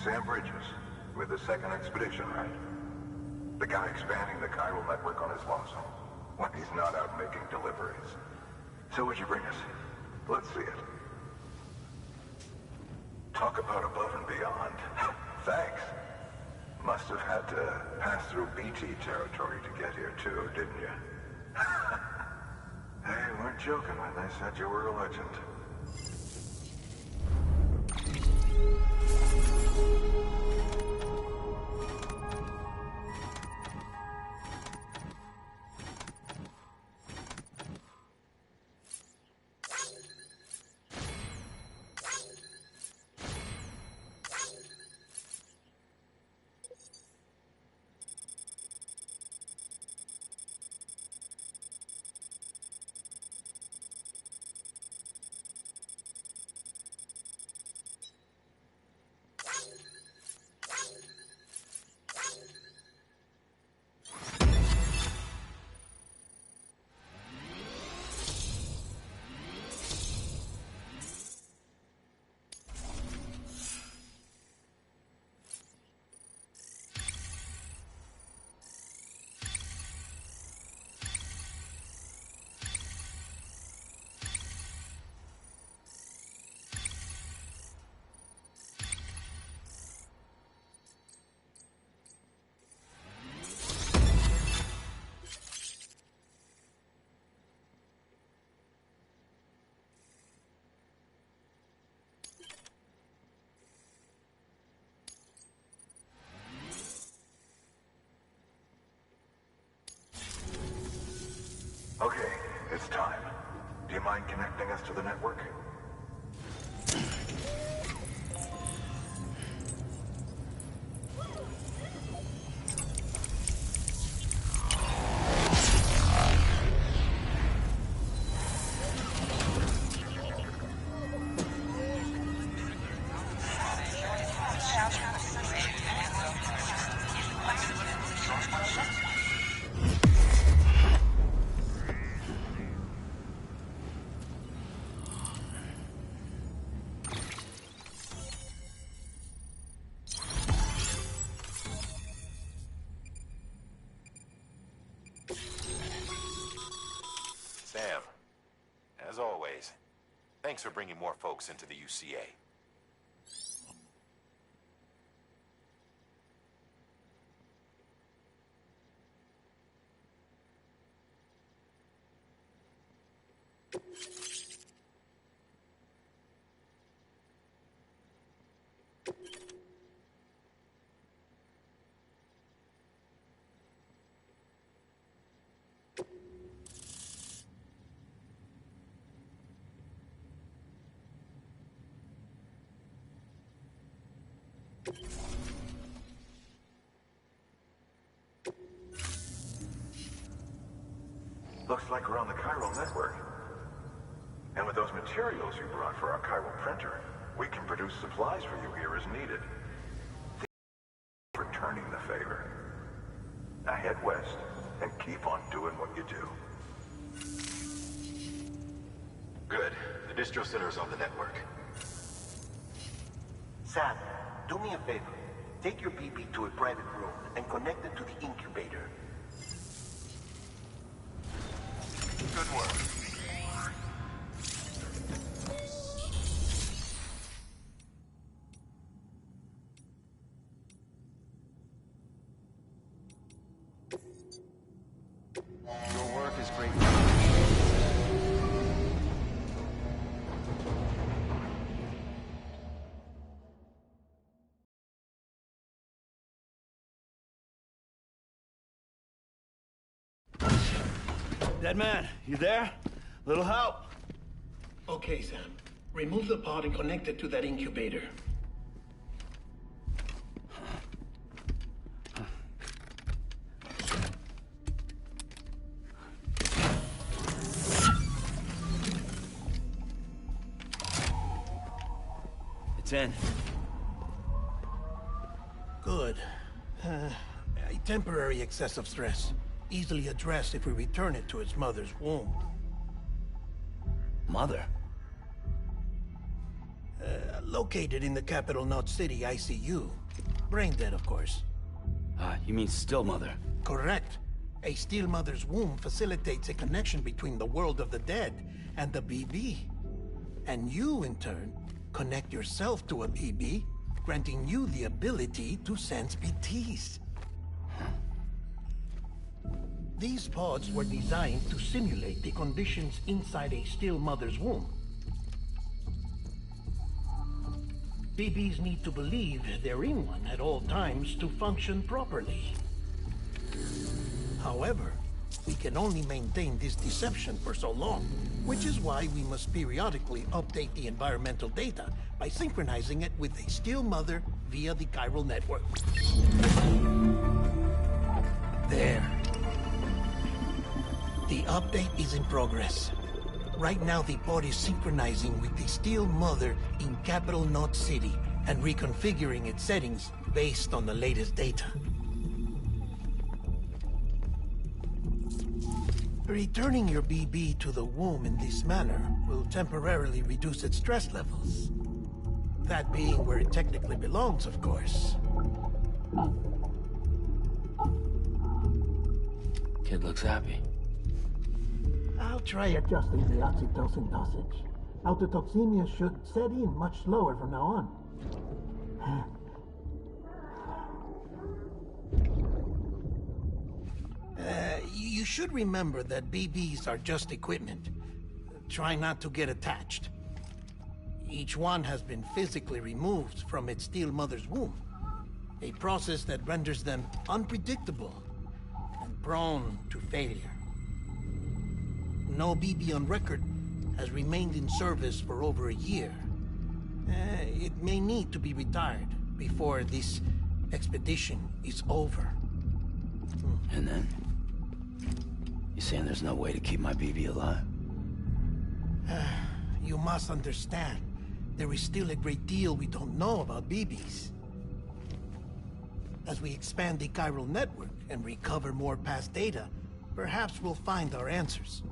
Sam Bridges, with the second expedition, right? The guy expanding the chiral network on his lonesome, when he's not out making deliveries. So what'd you bring us? Let's see it. Talk about above and beyond. Thanks. Must have had to pass through BT territory to get here too, didn't you? They weren't joking when they said you were a legend. Okay, it's time. Do you mind connecting us to the network? Sam, as always, thanks for bringing more folks into the UCA. Looks like we're on the chiral network. And with those materials you brought for our chiral printer, we can produce supplies for you here as needed. Thank you for returning the favor. Now head west and keep on doing what you do. Good. The distro center is on the network. Sam, do me a favor. Take your BP to a private room and connect it to the incubator. Good work. Your work is great. Dead man, you there? Little help? Okay, Sam. Remove the pod and connect it to that incubator. It's in. Good. A temporary excessive stress. Easily addressed if we return it to its mother's womb. Mother? Located in the capital Knot City ICU. Brain dead, of course. You mean Still Mother? Correct. A Steel Mother's womb facilitates a connection between the world of the dead and the BB. And you, in turn, connect yourself to a BB, granting you the ability to sense BTs. These pods were designed to simulate the conditions inside a Steel Mother's womb. BBs need to believe they're in one at all times to function properly. However, we can only maintain this deception for so long, which is why we must periodically update the environmental data by synchronizing it with a Steel Mother via the chiral network. There. The update is in progress. Right now, the pod is synchronizing with the Steel Mother in capital Knot City and reconfiguring its settings based on the latest data. Returning your BB to the womb in this manner will temporarily reduce its stress levels. That being where it technically belongs, of course. Kid looks happy. I'll try adjusting the oxytocin dosage. Autotoxemia should set in much slower from now on. You should remember that BBs are just equipment. Try not to get attached. Each one has been physically removed from its Steel Mother's womb. A process that renders them unpredictable and prone to failure. No BB on record has remained in service for over a year. It may need to be retired before this expedition is over. And then? You saying there's no way to keep my BB alive? You must understand, there is still a great deal we don't know about BBs. As we expand the chiral network and recover more past data, perhaps we'll find our answers.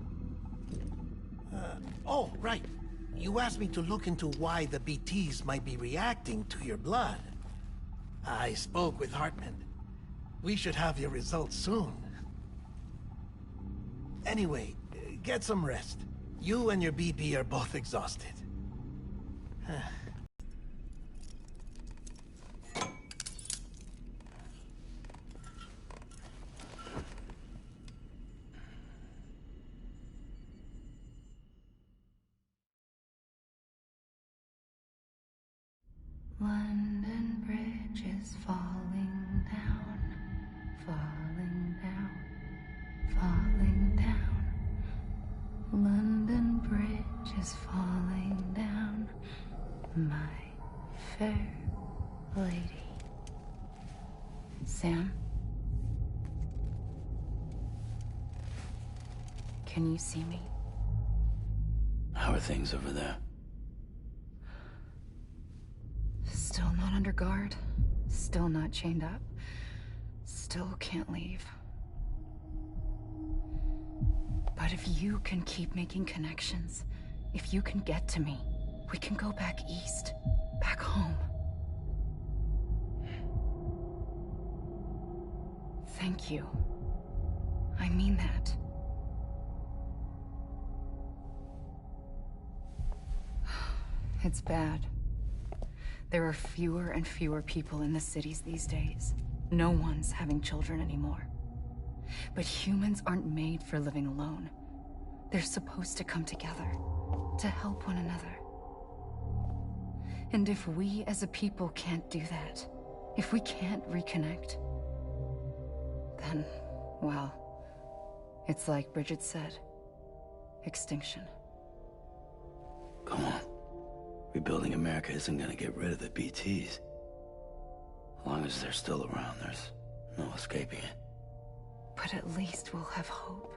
Oh, right. You asked me to look into why the BTs might be reacting to your blood. I spoke with Hartman. We should have your results soon. Anyway, get some rest. You and your BB are both exhausted. London Bridge is falling down, falling down, falling down. London Bridge is falling down, my fair lady. Sam? Can you see me? How are things over there? Still not under guard. Still not chained up. Still can't leave. But if you can keep making connections, if you can get to me, we can go back east. Back home. Thank you. I mean that. It's bad. There are fewer and fewer people in the cities these days. No one's having children anymore. But humans aren't made for living alone. They're supposed to come together, to help one another. And if we as a people can't do that, if we can't reconnect, then, well, it's like Bridget said, extinction. Come on. Rebuilding America isn't gonna get rid of the BTs. As long as they're still around, there's no escaping it. But at least we'll have hope.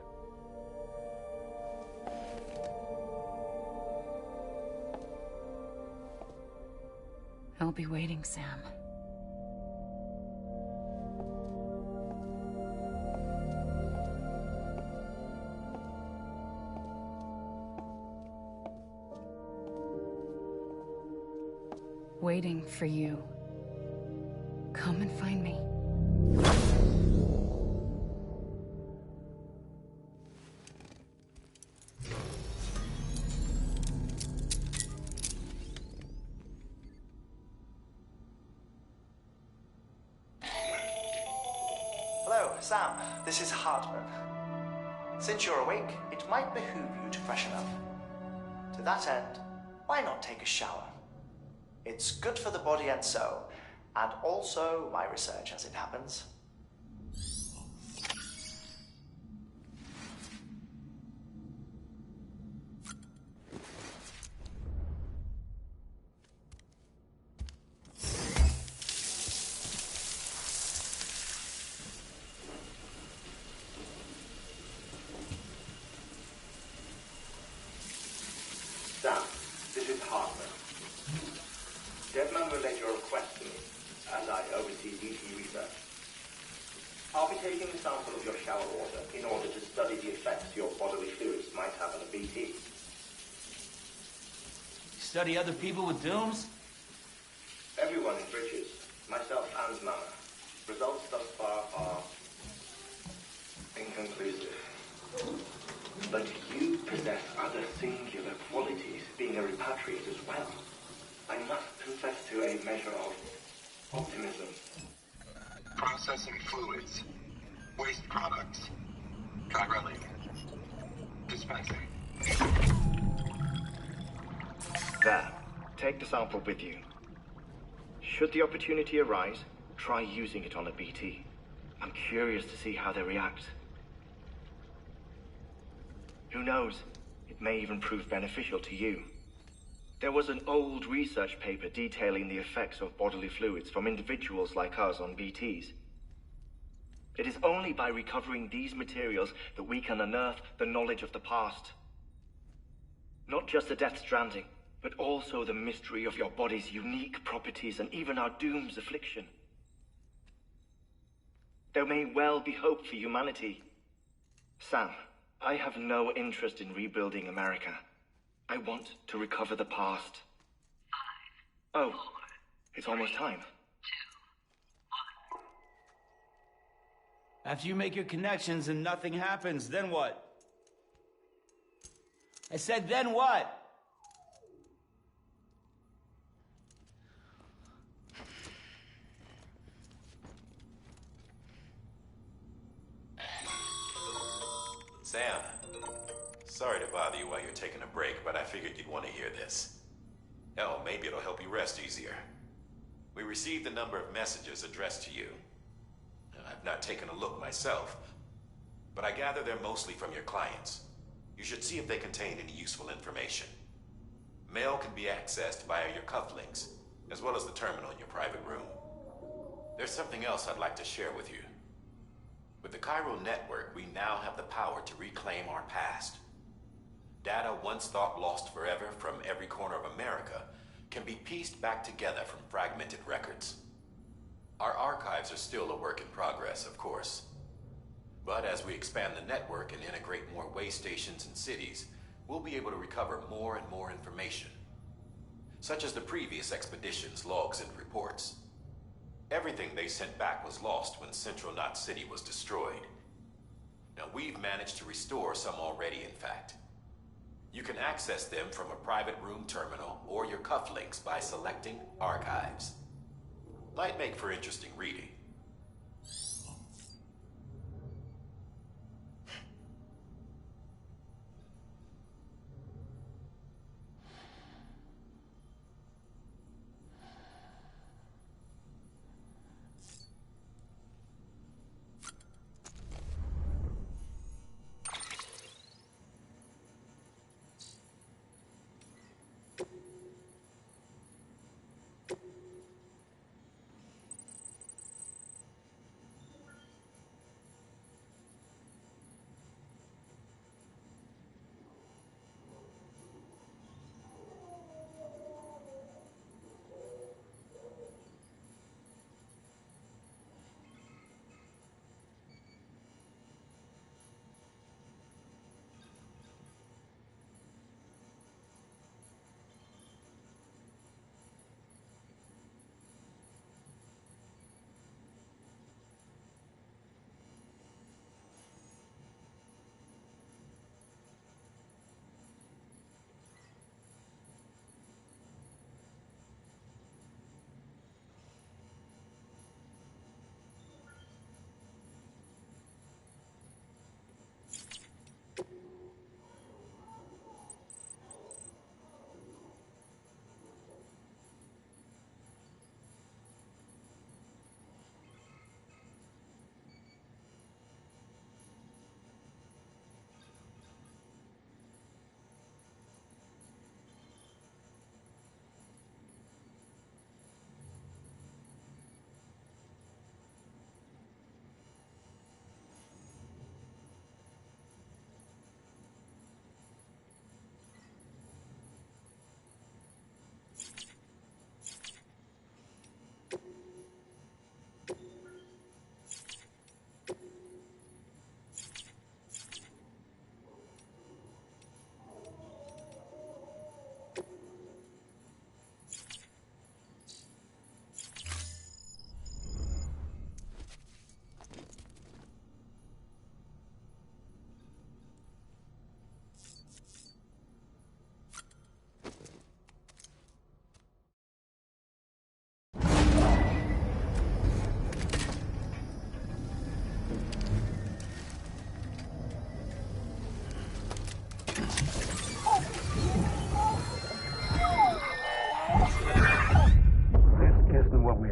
I'll be waiting, Sam. waiting for you. Come and find me. Hello, Sam. This is Hartman. Since you're awake, it might behoove you to freshen up. To that end, why not take a shower? It's good for the body and soul, and also my research as it happens. Sam, this is Hartman. Devman relayed your request to me, as I oversee BT research. I'll be taking a sample of your shower water in order to study the effects your bodily fluids might have on a BT. Study other people with dooms? Everyone enriches, myself and Mama. Results thus far are inconclusive. But you possess other singular qualities, being a repatriate as well. I must confess to a measure of optimism. Processing fluids. Waste products. Dry dispensing. There. Take the sample with you. Should the opportunity arise, try using it on a BT. I'm curious to see how they react. Who knows? It may even prove beneficial to you. There was an old research paper detailing the effects of bodily fluids from individuals like us on BTs. It is only by recovering these materials that we can unearth the knowledge of the past. Not just the Death Stranding, but also the mystery of your body's unique properties and even our doom's affliction. There may well be hope for humanity. Sam, I have no interest in rebuilding America. I want to recover the past. 5, 4, it's almost time. 2, 1. After you make your connections and nothing happens, then what? I said, then what? Sam, sorry to bother you while you're taking a break, but I figured you'd want to hear this. Hell, maybe it'll help you rest easier. We received a number of messages addressed to you. I've not taken a look myself, but I gather they're mostly from your clients. You should see if they contain any useful information. Mail can be accessed via your cufflinks, as well as the terminal in your private room. There's something else I'd like to share with you. With the Chiral Network, we now have the power to reclaim our past. Data once thought lost forever from every corner of America can be pieced back together from fragmented records. Our archives are still a work in progress, of course. But as we expand the network and integrate more way stations and cities, we'll be able to recover more and more information, such as the previous expedition's logs and reports. Everything they sent back was lost when Central Knot City was destroyed. Now, we've managed to restore some already, in fact. You can access them from a private room terminal or your cufflinks by selecting Archives. Might make for interesting reading.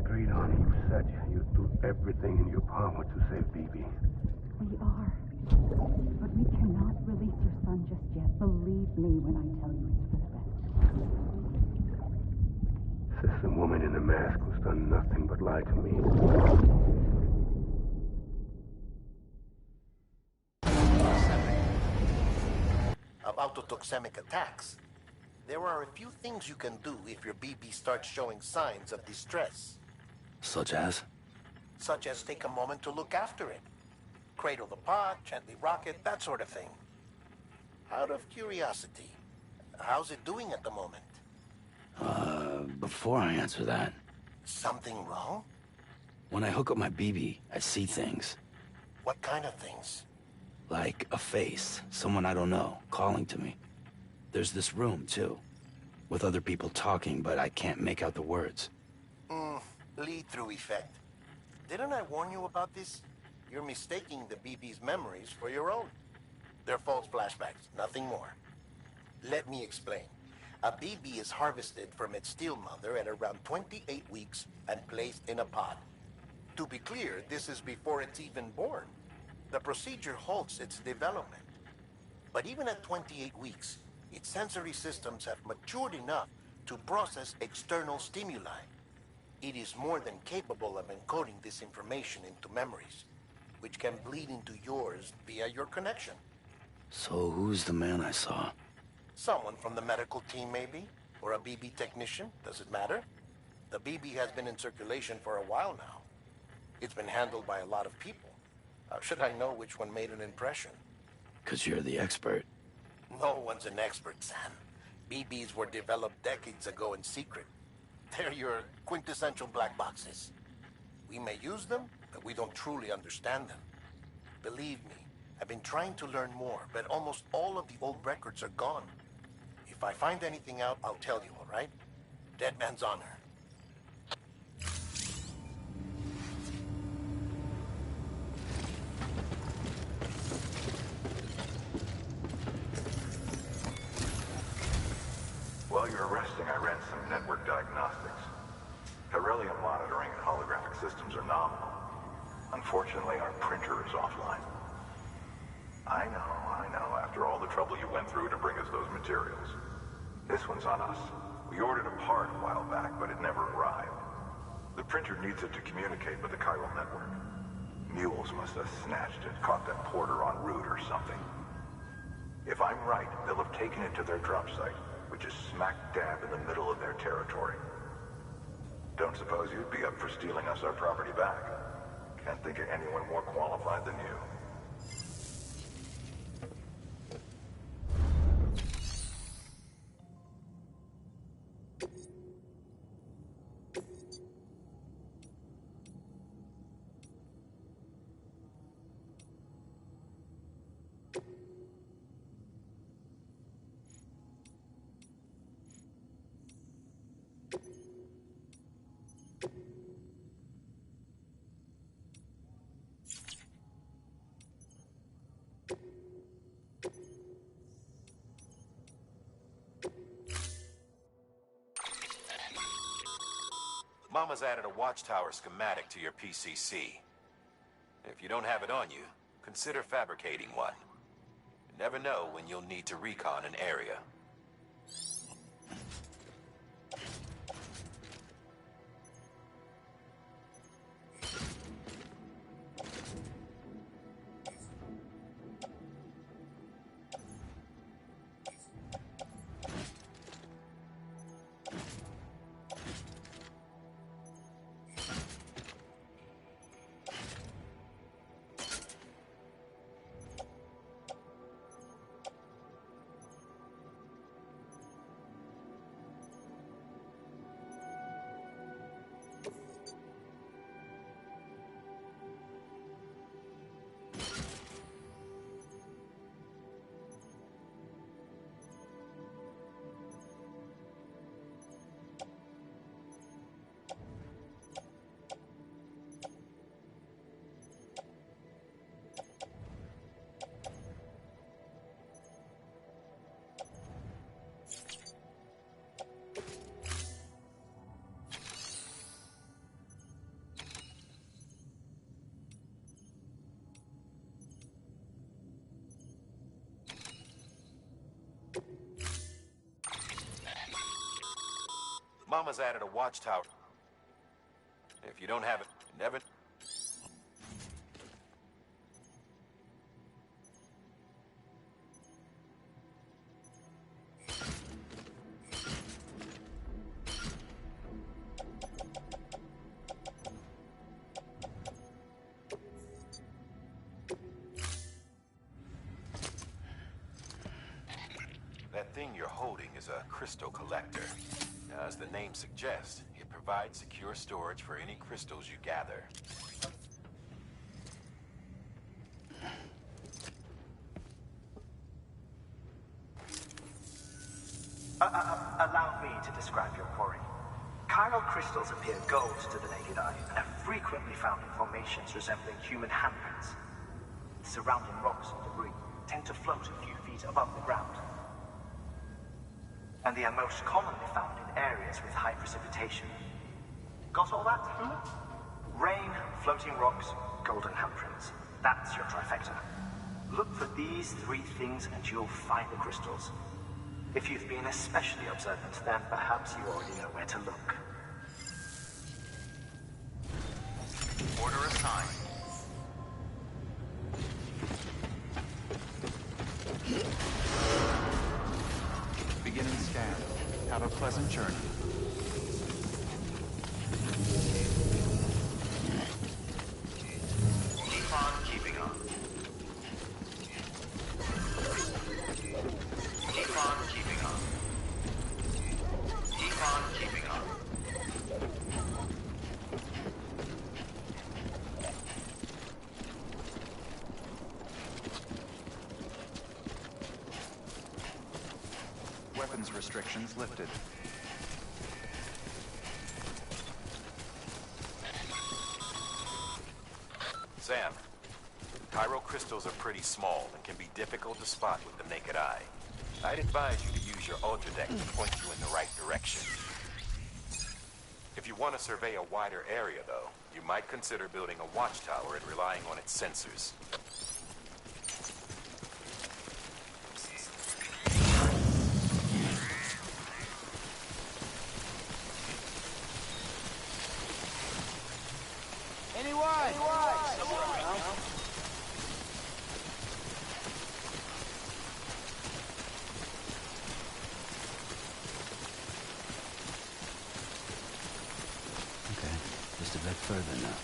agreed on. You said you'd do everything in your power to save BB. We are. But we cannot release your son just yet. Believe me when I tell you it's for the best. Sister woman in the mask who's done nothing but lie to me. About autotoxemic attacks. There are a few things you can do if your BB starts showing signs of distress. Such as? Such as take a moment to look after it. Cradle the pod, gently rock it, that sort of thing. Out of curiosity, how's it doing at the moment? Before I answer that... Something wrong? When I hook up my BB, I see things. What kind of things? Like a face, someone I don't know, calling to me. There's this room, too, with other people talking, but I can't make out the words. Lead-through effect. Didn't I warn you about this? You're mistaking the BB's memories for your own. They're false flashbacks, nothing more. Let me explain. A BB is harvested from its steel mother at around 28 weeks and placed in a pod. To be clear, this is before it's even born. The procedure halts its development. But even at 28 weeks, its sensory systems have matured enough to process external stimuli. It is more than capable of encoding this information into memories, which can bleed into yours via your connection. So who's the man I saw? Someone from the medical team, maybe? Or a BB technician? Does it matter? The BB has been in circulation for a while now. It's been handled by a lot of people. How should I know which one made an impression? 'Cause you're the expert. No one's an expert, Sam. BBs were developed decades ago in secret. They're your quintessential black boxes. We may use them, but we don't truly understand them. Believe me, I've been trying to learn more, but almost all of the old records are gone. If I find anything out, I'll tell you, all right? Dead man's honor. While you were resting, I ran some network diagnostics. Beryllium monitoring and holographic systems are nominal. Unfortunately, our printer is offline. I know. After all the trouble you went through to bring us those materials. This one's on us. We ordered a part a while back, but it never arrived. The printer needs it to communicate with the chiral network. Mules must have snatched it, caught that porter en route or something. If I'm right, they'll have taken it to their drop site, which is smack dab in the middle of their territory. Don't suppose you'd be up for stealing us our property back? Can't think of anyone more qualified than you. Mama's added a watchtower schematic to your PCC. If you don't have it on you, consider fabricating one. You never know when you'll need to recon an area. Mama's added a watchtower. If you don't have it, never... That thing you're holding is a crystal collector. Now, as the name suggests, it provides secure storage for any crystals you gather. Allow me to describe your quarry. Chiral crystals appear gold to the naked eye and are frequently found in formations resembling human handprints. The surrounding rocks and debris tend to float a few feet above the ground. And they are most commonly found in areas with high precipitation. Got all that? Rain, floating rocks, golden handprints. That's your trifecta. Look for these three things and you'll find the crystals. If you've been especially observant, then perhaps you already know where to look. Order assigned. Beginning scan. Have a pleasant journey. Keep on keeping on. Keep on keeping on. Keep on keeping on. Weapons restrictions lifted. Sam, chiral crystals are pretty small and can be difficult to spot with the naked eye. I'd advise you to use your ultradeck to point you in the right direction. If you want to survey a wider area, though, you might consider building a watchtower and relying on its sensors. Okay, just a bit further now.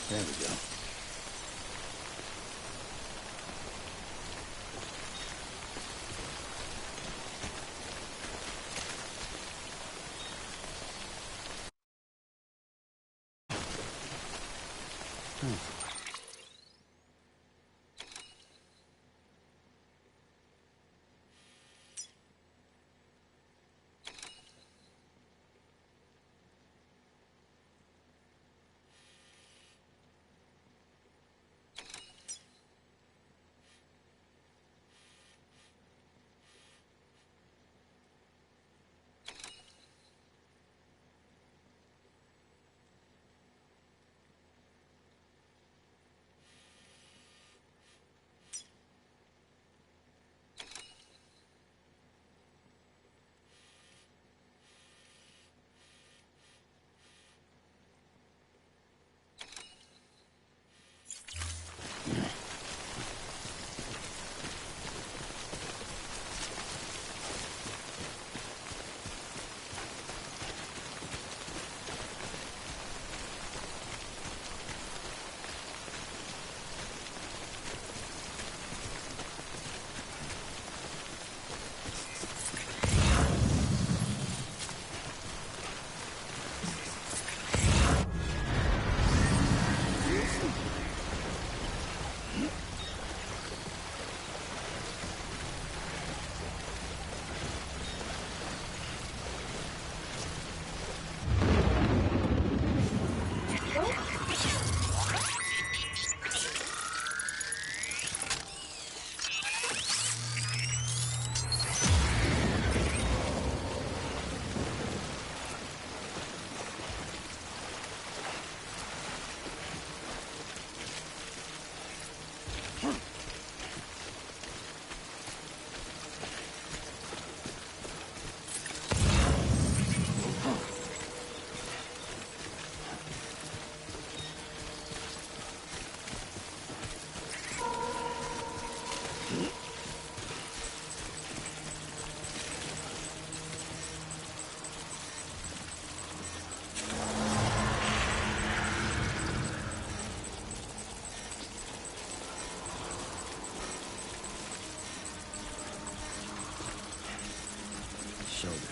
There we go.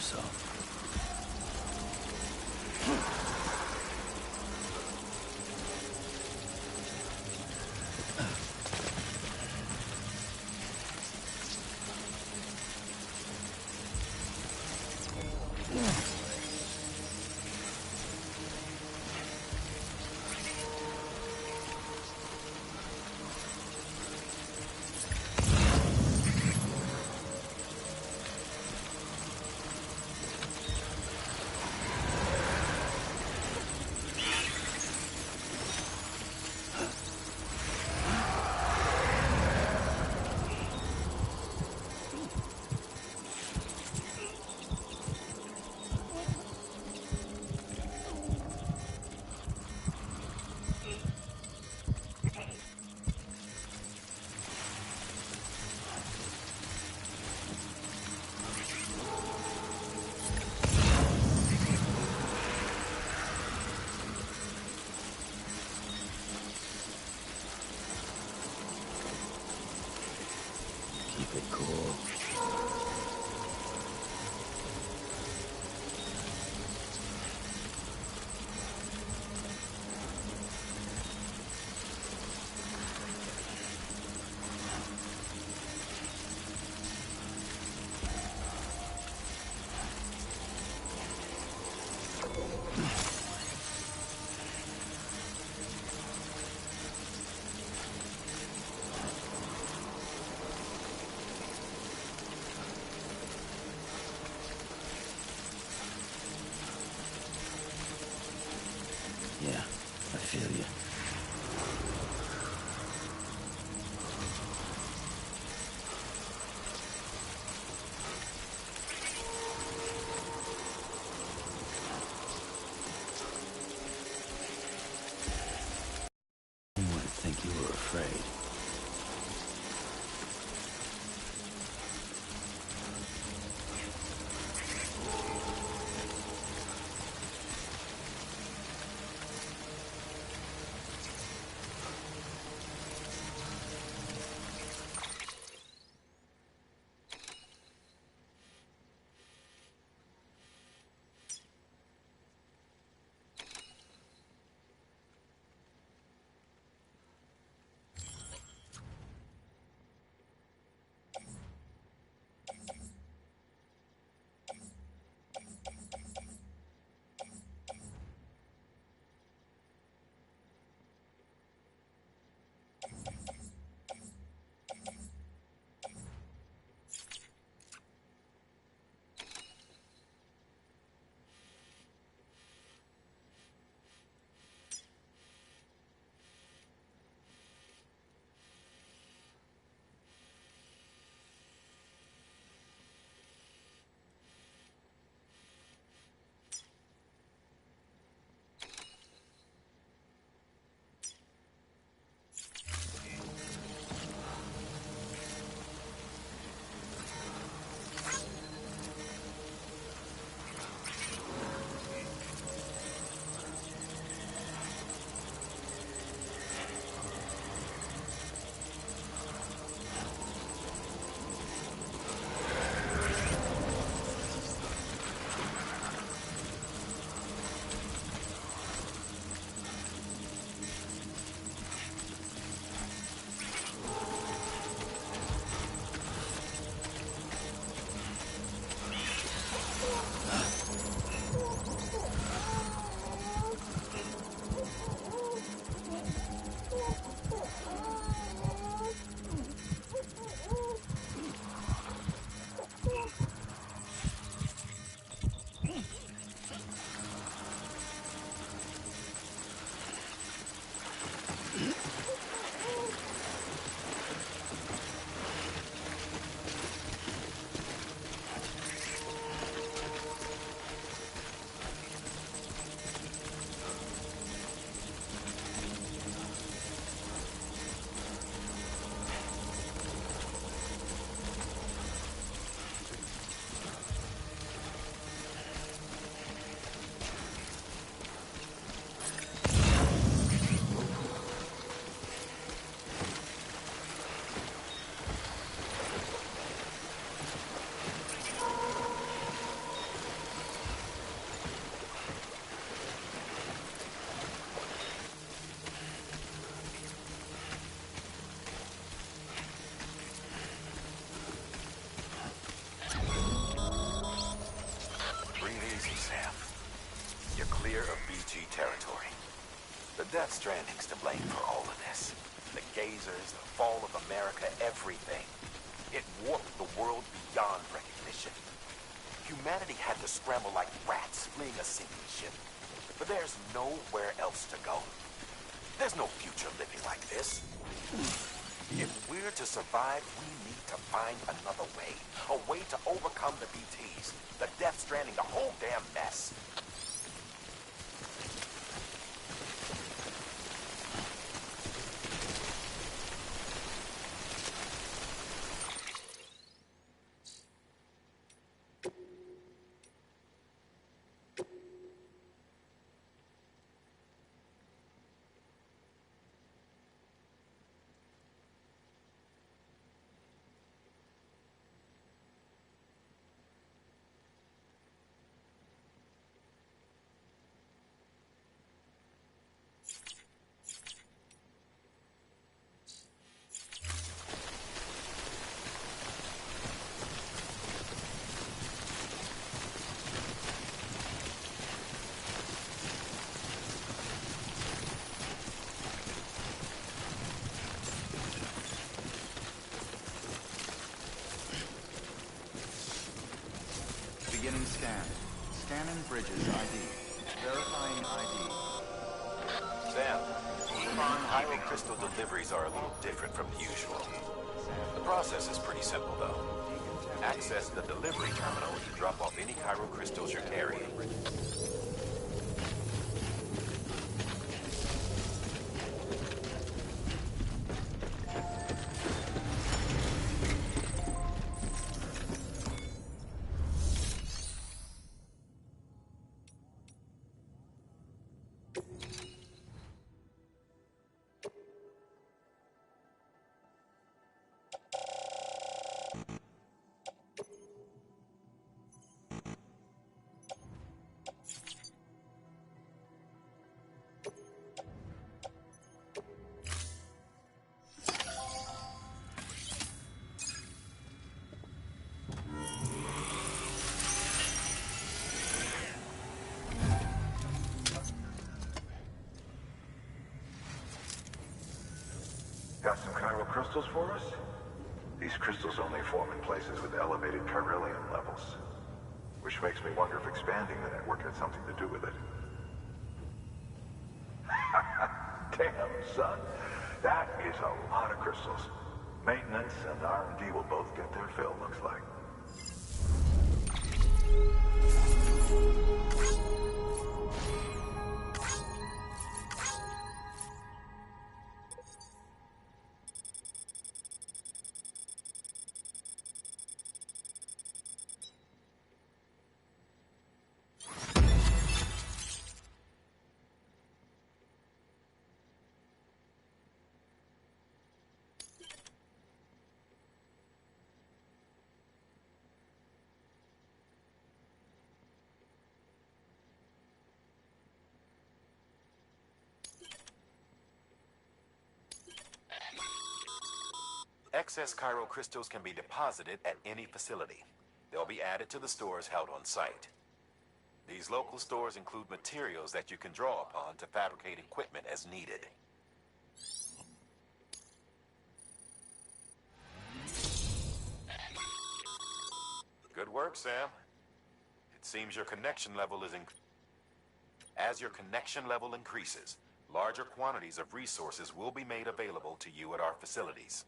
so. Keep it cool. Yeah, I feel you. You wouldn't think you were afraid. Stranding's to blame for all of this. The gazers, the fall of America, everything. It warped the world beyond recognition. Humanity had to scramble like rats fleeing a sinking ship. But there's nowhere else to go. There's no future living like this. If we're to survive, we need to find another way. A way to overcome the BTs, the Death Stranding, the whole damn mess. Beginning scan. Scanning bridges ID. Verifying ID. Sam, Hyrule crystal deliveries are a little different from the usual. The process is pretty simple, though. Access the delivery terminal to drop off any Hyrule crystals you're carrying. Got some chiral crystals for us? These crystals only form in places with elevated chiralium levels. Which makes me wonder if expanding the network had something to do with it. Damn, son. That is a lot of crystals. Maintenance and R&D will both get their fill, looks like. Excess chiral crystals can be deposited at any facility. They'll be added to the stores held on site. These local stores include materials that you can draw upon to fabricate equipment as needed. Good work, Sam. It seems your connection level is As your connection level increases, larger quantities of resources will be made available to you at our facilities.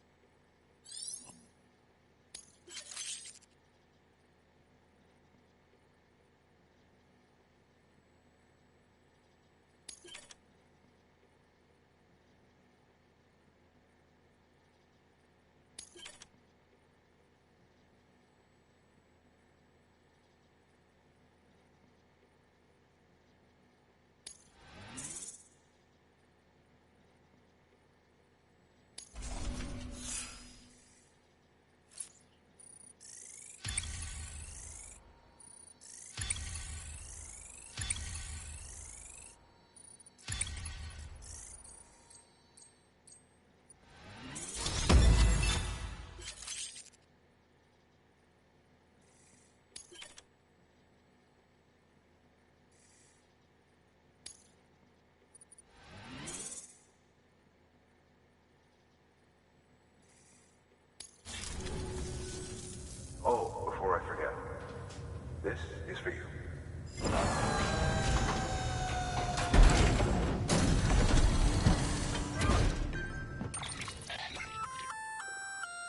for you.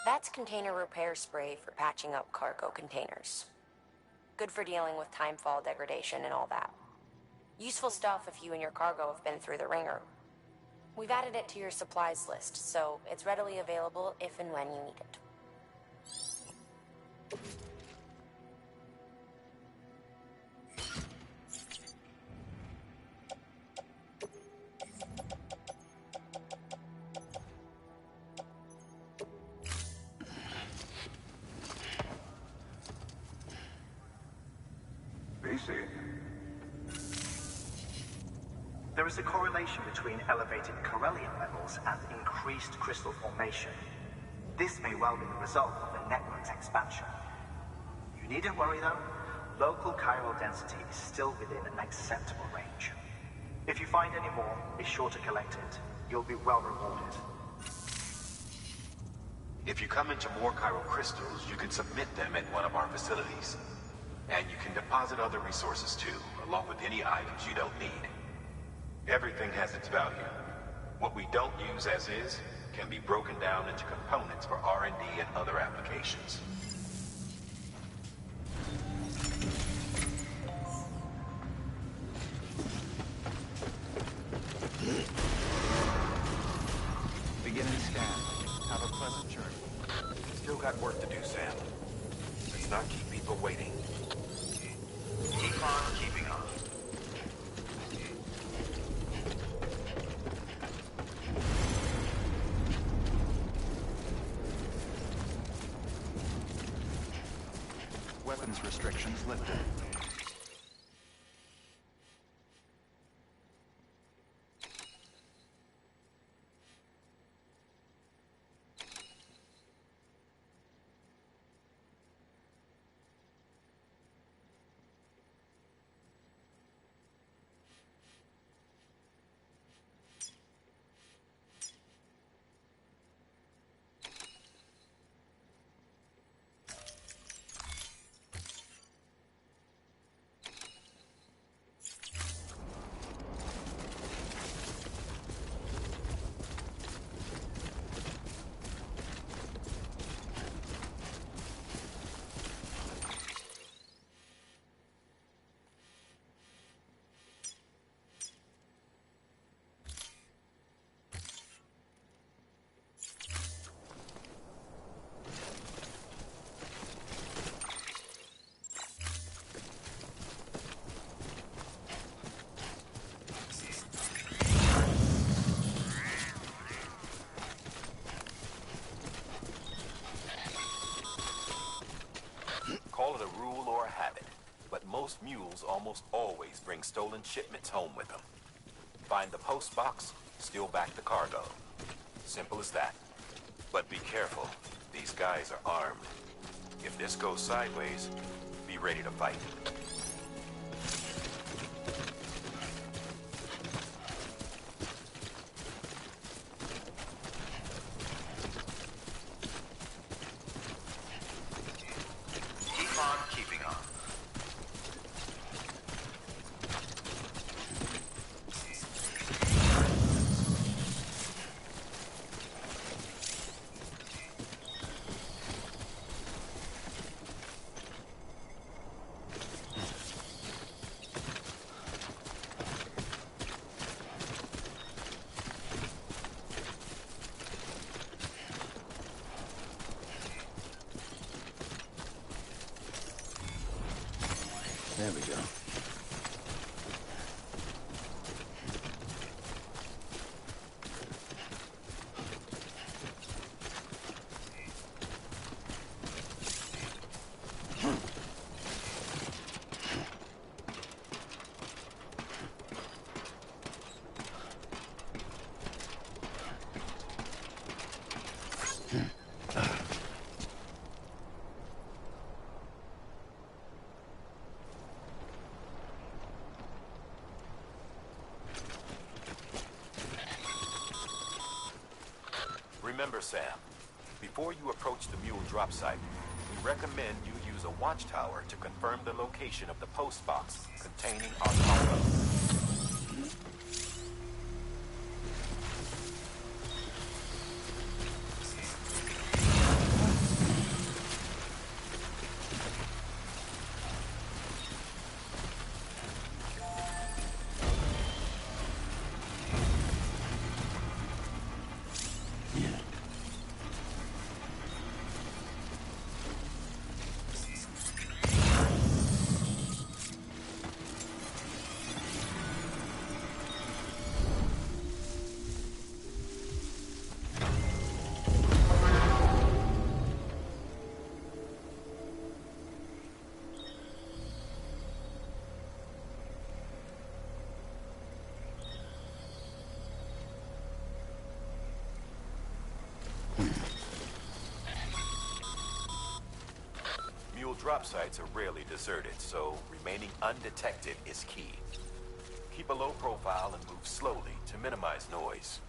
That's container repair spray for patching up cargo containers. Good for dealing with timefall degradation and all that. Useful stuff if you and your cargo have been through the ringer. We've added it to your supplies list, so it's readily available if and when you need it. There is a correlation between elevated Corellium levels and increased crystal formation. This may well be the result of the network's expansion. You needn't worry though. Local chiral density is still within an acceptable range. If you find any more, be sure to collect it. You'll be well rewarded. If you come into more chiral crystals, you can submit them at one of our facilities. And you can deposit other resources too, along with any items you don't need. Everything has its value. What we don't use as is can be broken down into components for R&D and other applications. Beginning scan. Have a pleasant journey. Still got work to do, Sam. Let's not keep people waiting. Keep on keeping on. Weapons restrictions lifted. Call it a rule or a habit, but most mules almost always bring stolen shipments home with them. Find the post box, steal back the cargo. Simple as that. But be careful. These guys are armed. If this goes sideways, be ready to fight. Keep on keeping on. There we go. Remember, Sam, before you approach the mule drop site, we recommend you use use a watchtower to confirm the location of the post box containing our cargo. Mule drop sites are rarely deserted, so remaining undetected is key. Keep a low profile and move slowly to minimize noise.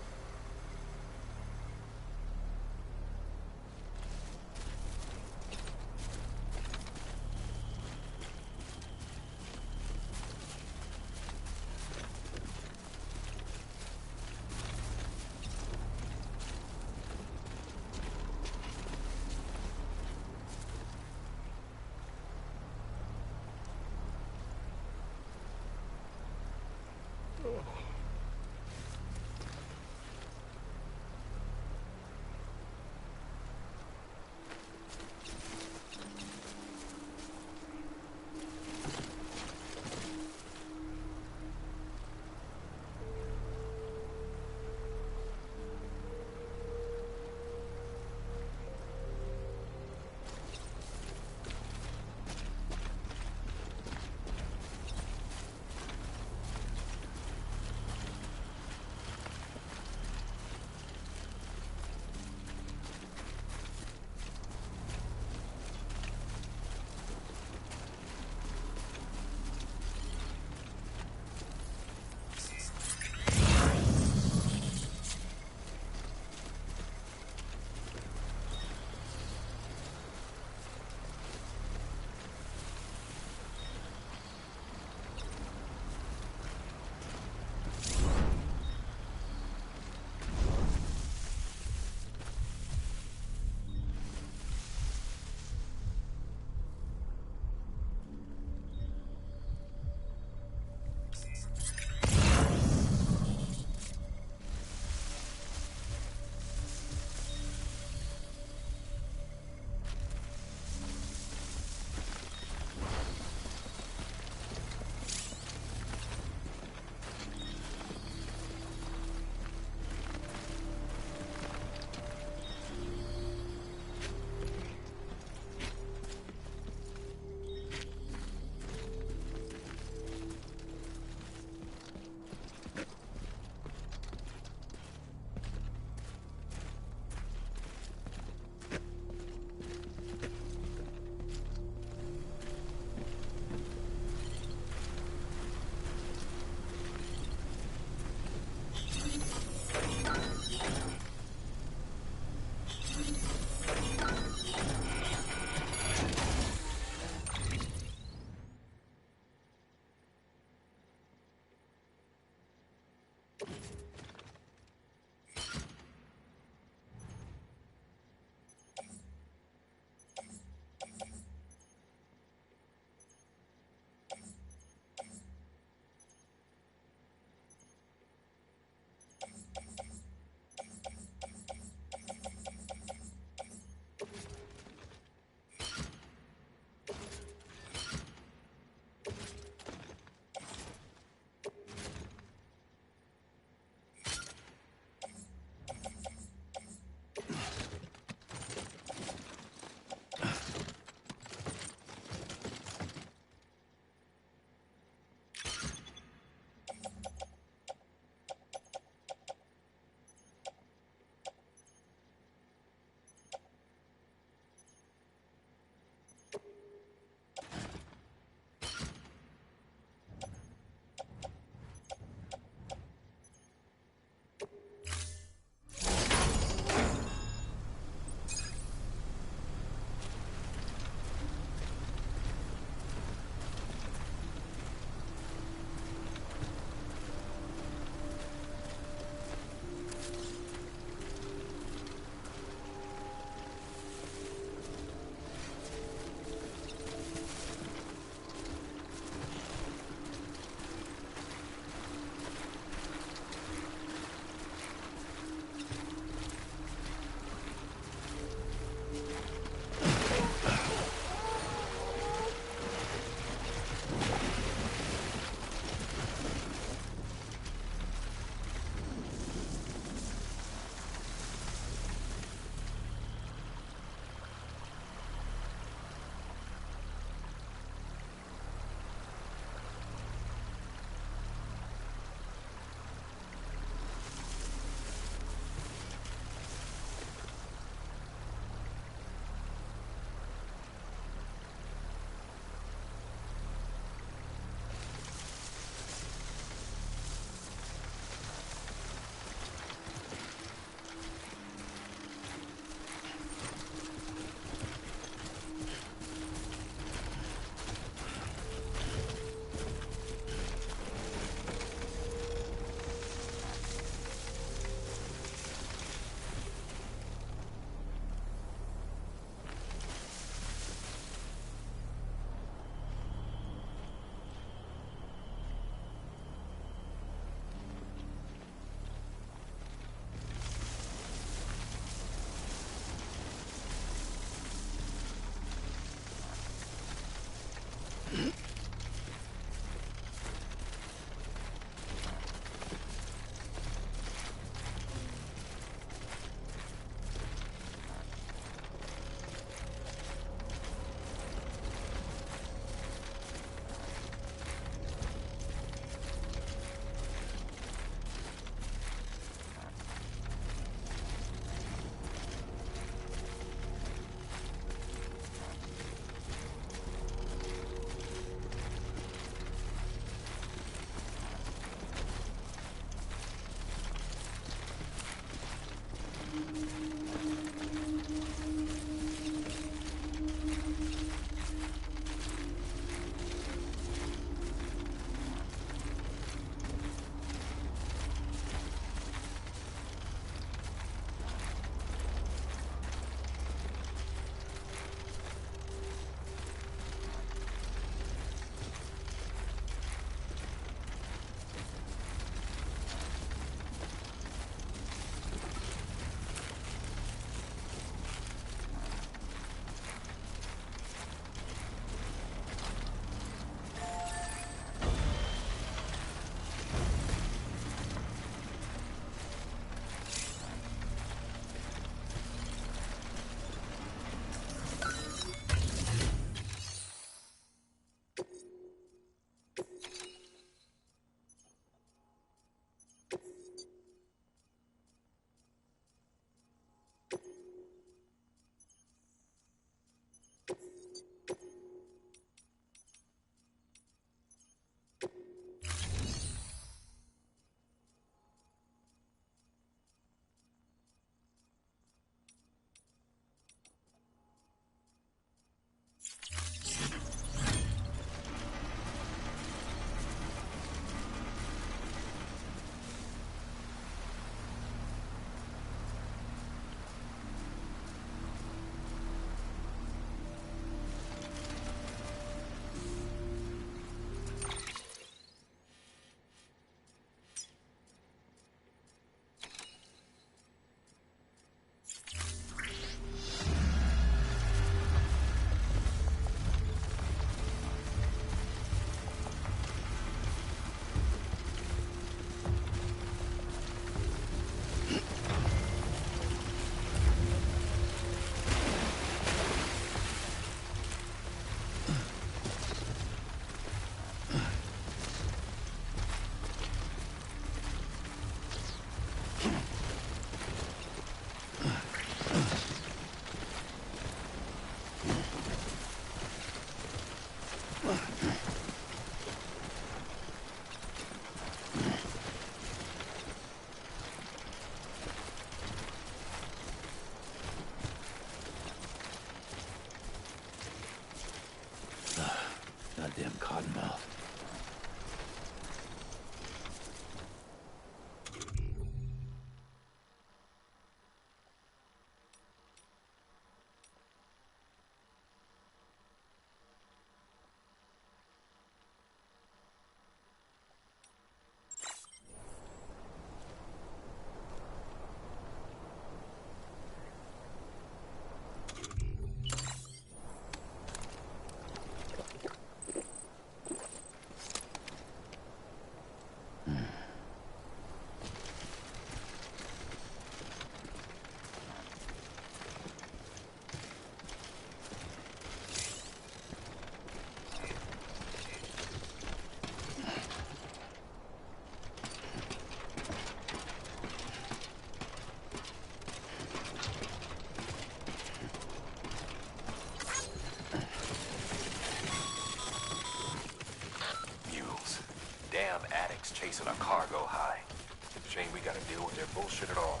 Shame we gotta deal with their bullshit at all.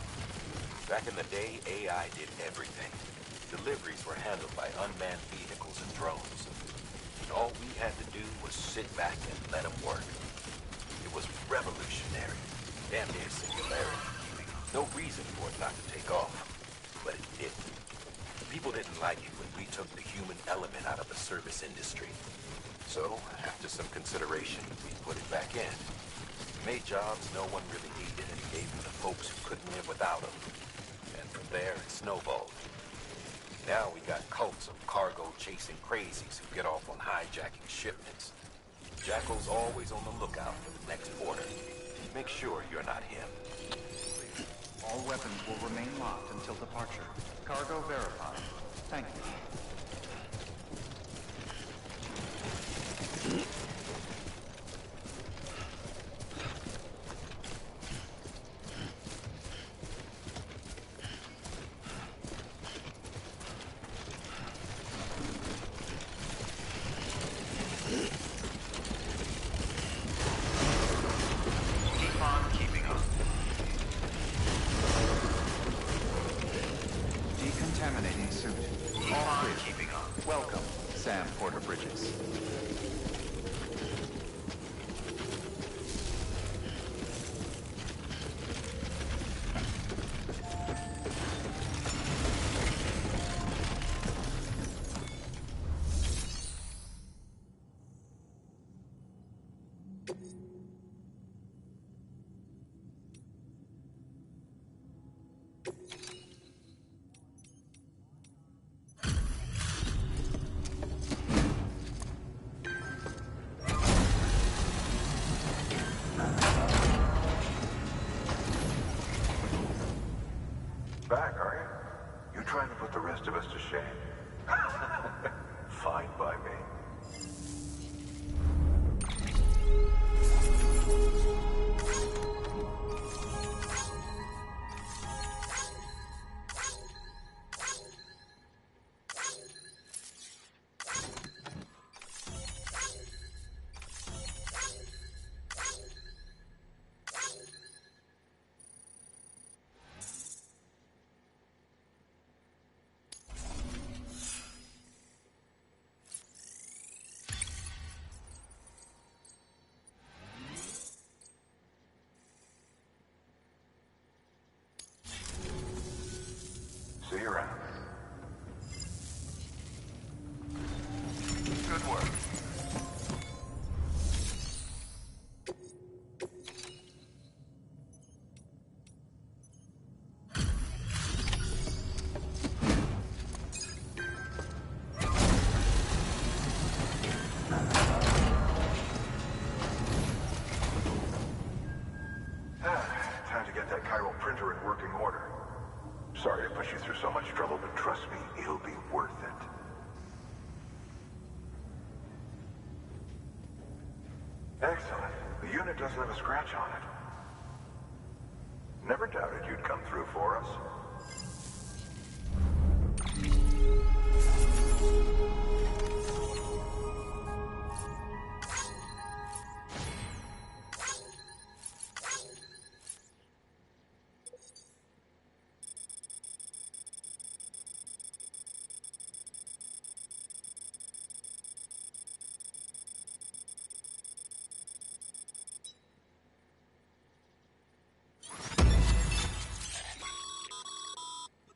Back in the day, AI did everything. Deliveries were handled by unmanned vehicles and drones. And all we had to do was sit back and let them work. It was revolutionary. Damn near singularity. No reason for it not to take off. But it didn't. People didn't like it when we took the human element out of the service industry. So, after some consideration, we put it back in. Made jobs no one really needed and gave them to folks who couldn't live without them. And from there, it snowballed. Now we got cults of cargo-chasing crazies who get off on hijacking shipments. Jackal's always on the lookout for the next order. Make sure you're not him. All weapons will remain locked until departure. Cargo verified. Thank you. Keep on keeping on. Decontaminating suit. Keep All on clear. keeping on. Welcome, Sam Porter Bridges. Back, are you? You trying to put the rest of us to shame? Fine by me. See you around. Good work. Time to get that chiral printer in working order. Sorry to push you through so much trouble, but trust me, it'll be worth it. Excellent. The unit doesn't have a scratch on it. Never doubted you'd come through for us.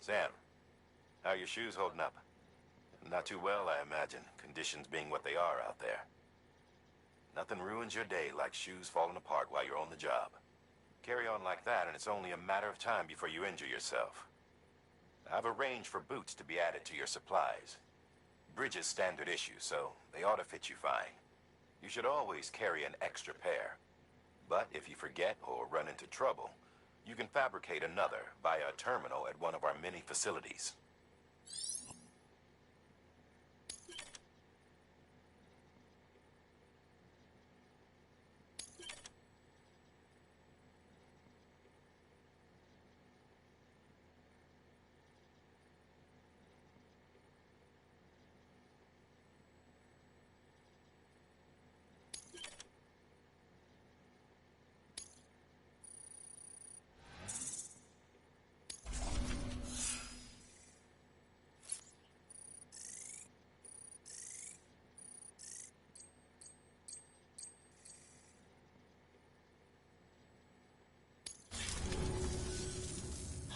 Sam, how are your shoes holding up? Not too well, I imagine, conditions being what they are out there. Nothing ruins your day like shoes falling apart while you're on the job. Carry on like that, and it's only a matter of time before you injure yourself. I've arranged for boots to be added to your supplies. Bridges standard issue, so they ought to fit you fine. You should always carry an extra pair. But if you forget or run into trouble, you can fabricate another via a terminal at one of our many facilities.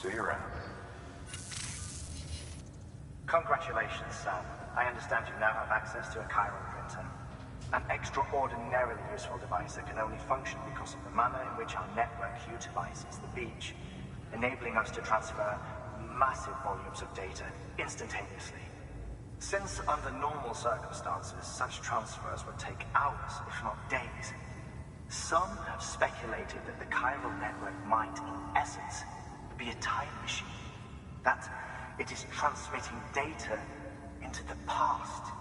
See you around. Congratulations, Sam. I understand you now have access to a chiral printer. An extraordinarily useful device that can only function because of the manner in which our network utilizes the beach, enabling us to transfer massive volumes of data instantaneously. Since under normal circumstances, such transfers would take hours, if not days, some have speculated that the chiral network might, in essence, be a time machine. That it is transmitting data into the past.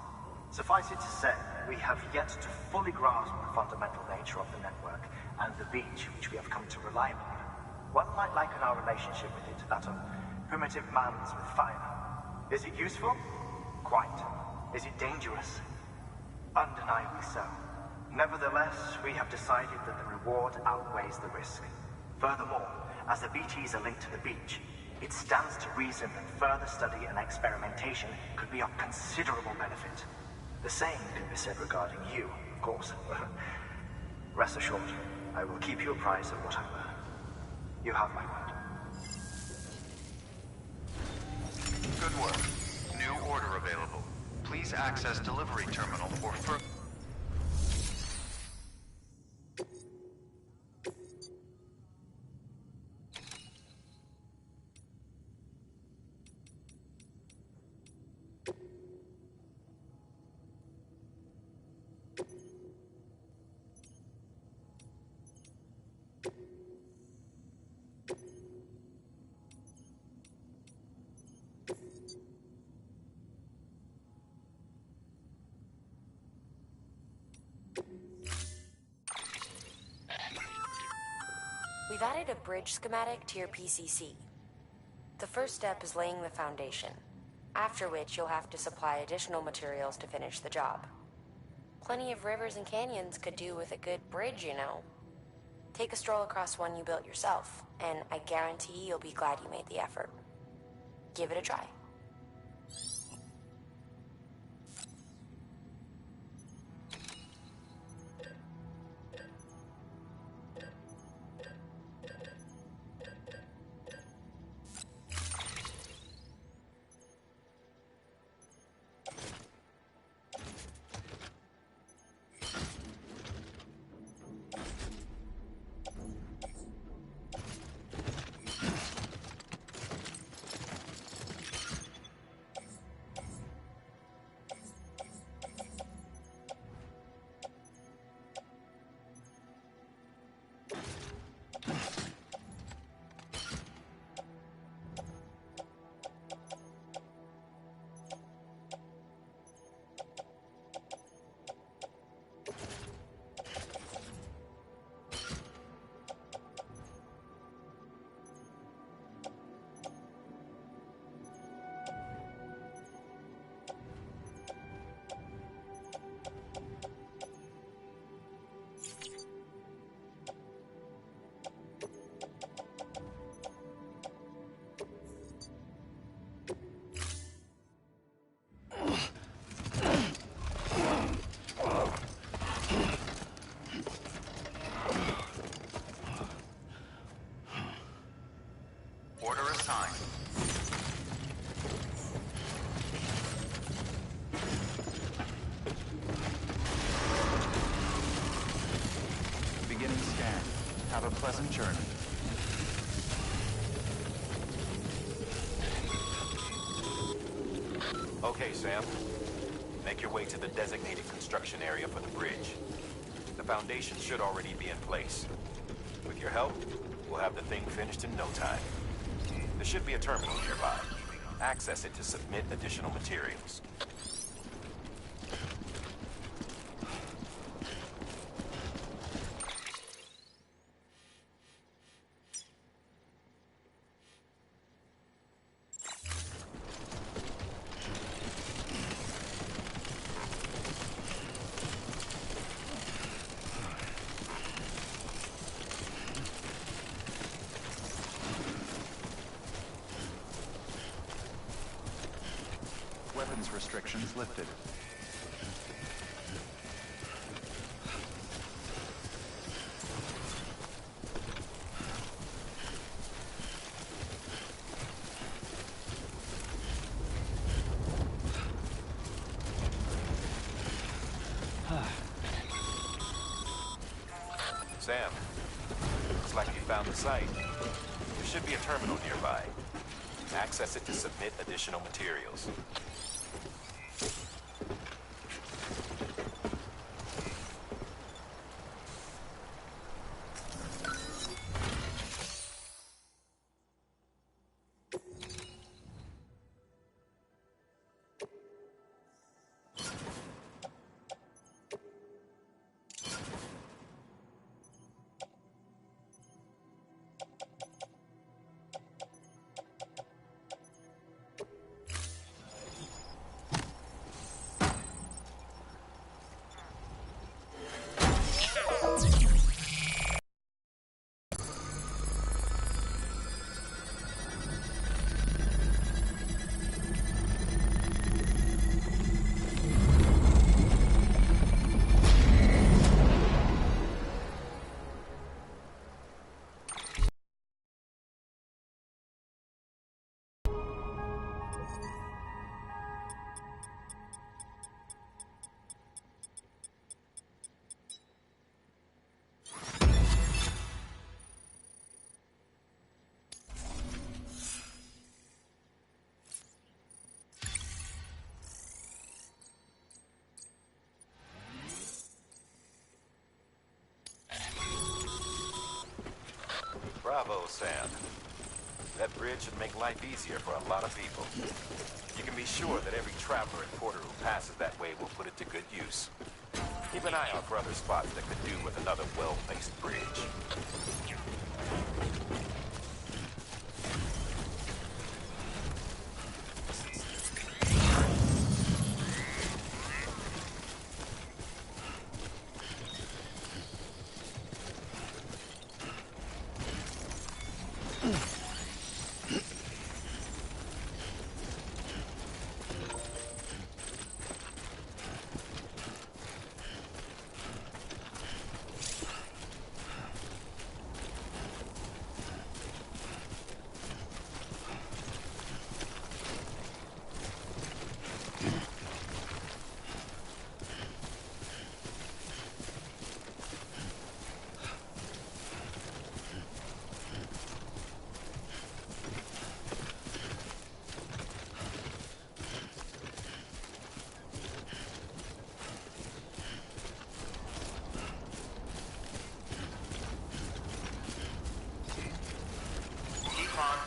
Suffice it to say, we have yet to fully grasp the fundamental nature of the network and the beach which we have come to rely upon. One might liken our relationship with it to that of primitive mans with fire. Is it useful? Quite. Is it dangerous? Undeniably so. Nevertheless, we have decided that the reward outweighs the risk. Furthermore, as the BTs are linked to the beach, it stands to reason that further study and experimentation could be of considerable benefit. The same can be said regarding you, of course. Rest assured, I will keep you apprised of what I learn. You have my word. Good work. New order available. Please access delivery terminal for further... We've added a bridge schematic to your PCC. The first step is laying the foundation, after which you'll have to supply additional materials to finish the job. Plenty of rivers and canyons could do with a good bridge, you know. Take a stroll across one you built yourself, and I guarantee you'll be glad you made the effort. Give it a try. Order assigned. Beginning scan. Have a pleasant journey. Okay, Sam. Make your way to the designated construction area for the bridge. The foundation should already be in place. With your help, we'll have the thing finished in no time. There should be a terminal nearby. Access it to submit additional materials. Weapons restrictions lifted. Sam, looks like you found the site. There should be a terminal nearby. Access it to submit additional materials. Bravo, Sam. That bridge should make life easier for a lot of people. You can be sure that every traveler and porter who passes that way will put it to good use. Keep an eye out for other spots that could do with another well-placed bridge.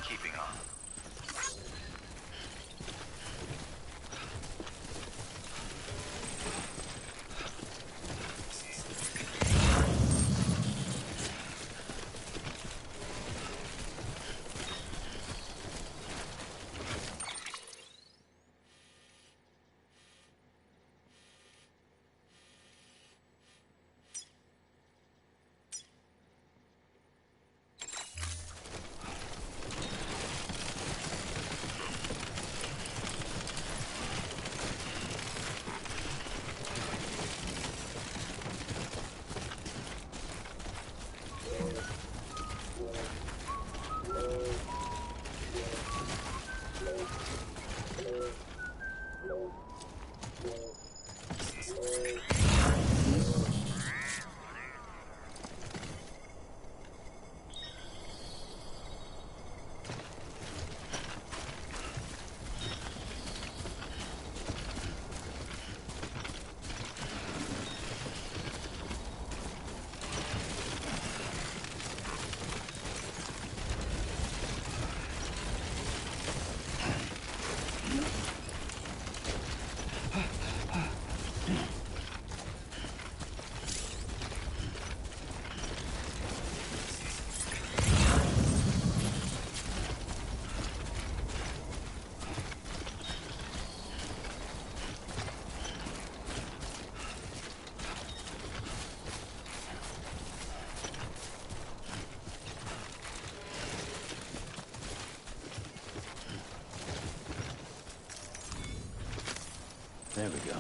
Keeping on. There we go.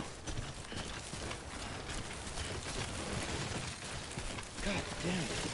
God damn it.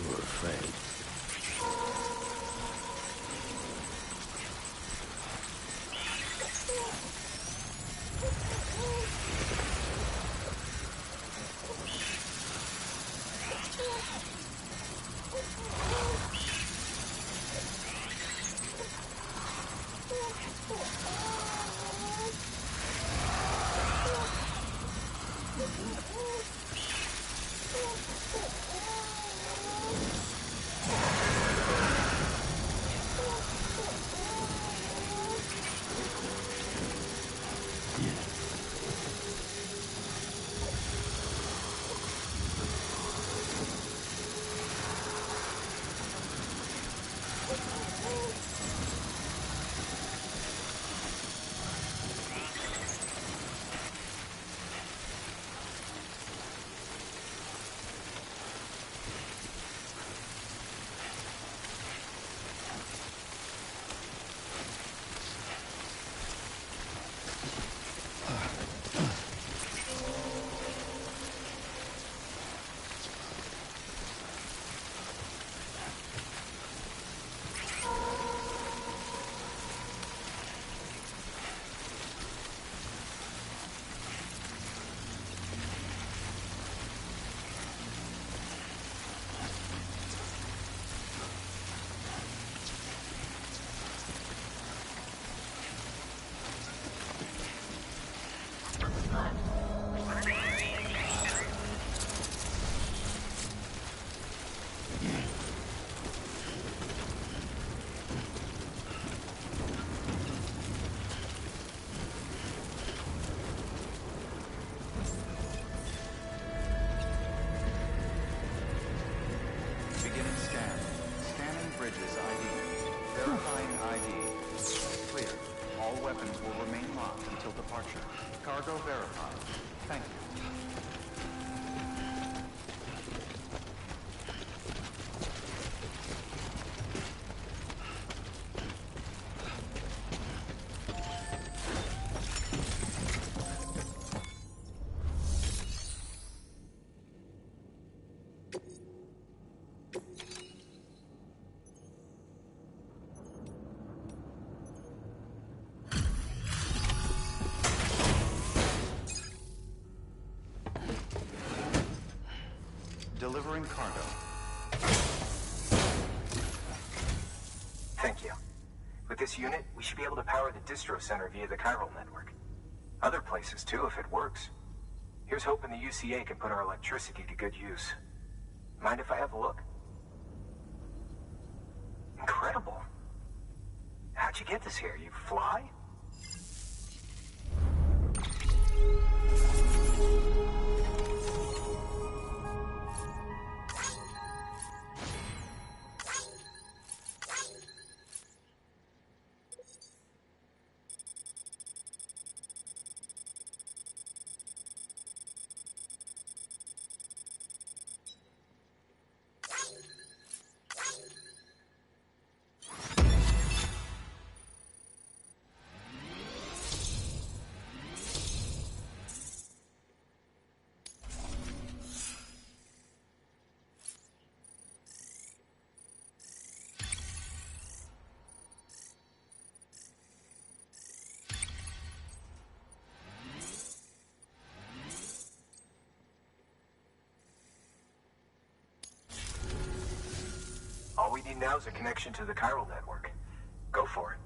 were afraid. Beginning scan. Scanning bridges ID. Verifying ID. Clear. All weapons will remain locked until departure. Cargo verified. Thank you. Delivering cargo. Thank you. With this unit, we should be able to power the distro center via the chiral network. Other places too, if it works. Here's hoping the UCA can put our electricity to good use. Mind if I have a look? Incredible. How'd you get this here? You fly? All we need now is a connection to the chiral network. Go for it.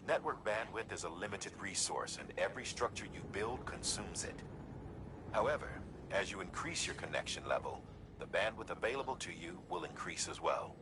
Network bandwidth is a limited resource, and every structure you build consumes it. However, as you increase your connection level, the bandwidth available to you will increase as well.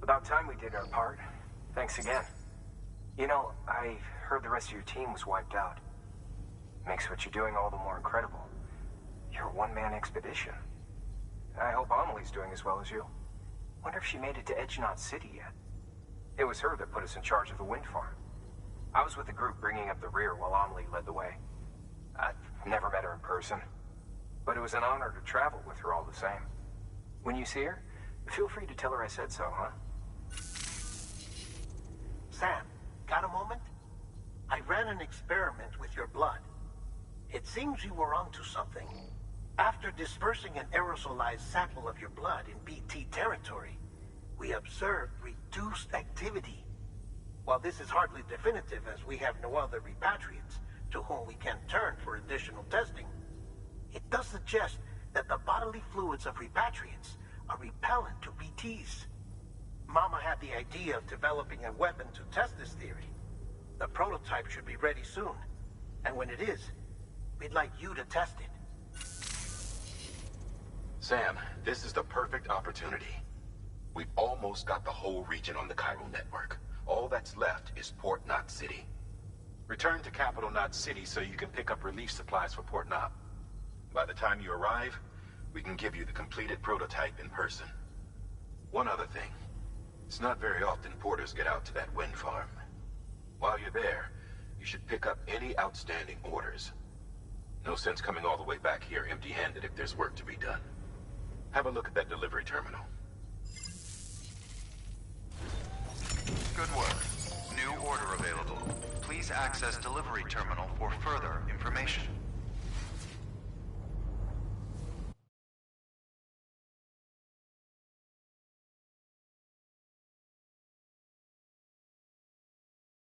About time we did our part. Thanks again. You know, I heard the rest of your team was wiped out. Makes what you're doing all the more incredible. You're a one-man expedition. I hope Amelie's doing as well as you. Wonder if she made it to Edgenot City yet. It was her that put us in charge of the wind farm. I was with the group bringing up the rear while Amelie led the way. I've never met her in person, but it was an honor to travel with her all the same. When you see her, feel free to tell her I said so, huh? Sam, got a moment? I ran an experiment with your blood. It seems you were onto something. After dispersing an aerosolized sample of your blood in BT territory, we observed reduced activity. While this is hardly definitive, as we have no other repatriates to whom we can turn for additional testing, it does suggest that the bodily fluids of repatriates are repellent to BTs. Mama had the idea of developing a weapon to test this theory. The prototype should be ready soon, and when it is, we'd like you to test it. Sam, this is the perfect opportunity. We've almost got the whole region on the chiral network. All that's left is Port Knot City. Return to Capital Knot City so you can pick up relief supplies for Port Knot. By the time you arrive, we can give you the completed prototype in person. One other thing. It's not very often porters get out to that wind farm. While you're there, you should pick up any outstanding orders. No sense coming all the way back here empty-handed if there's work to be done. Have a look at that delivery terminal. Good work. New order available. Please access delivery terminal for further information.